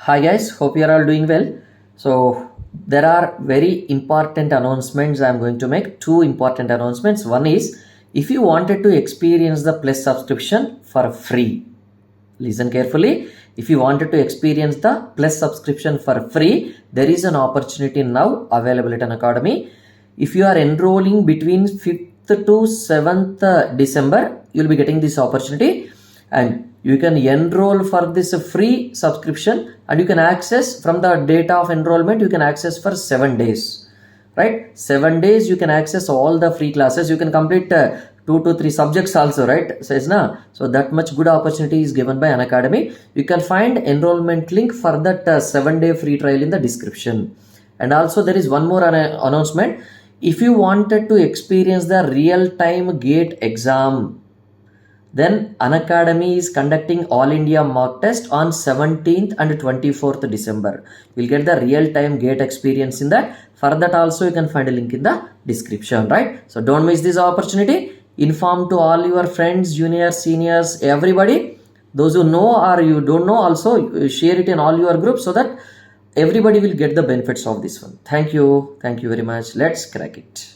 Hi guys, hope you are all doing well. So there are very important announcements I am going to make. Two important announcements. One is if you wanted to experience the Plus subscription for free, listen carefully. If you wanted to experience the Plus subscription for free, there is an opportunity now available at Unacademy. If you are enrolling between 5th to 7th December, you will be getting this opportunity and you can enroll for this free subscription and you can access from the date of enrollment, you can access for 7 days, right? 7 days you can access all the free classes. You can complete 2 to 3 subjects also, right? Says na. So that much good opportunity is given by Unacademy. You can find enrollment link for that 7-day free trial in the description. And also there is one more announcement. If you wanted to experience the real-time GATE exam, then Unacademy is conducting All India mock test on 17th and 24th December. You'll get the real-time GATE experience in that. For that also you can find a link in the description, right? So don't miss this opportunity. Inform to all your friends, juniors, seniors, everybody. Those who know or you don't know also share it in all your groups so that everybody will get the benefits of this one. Thank you. Thank you very much. Let's crack it.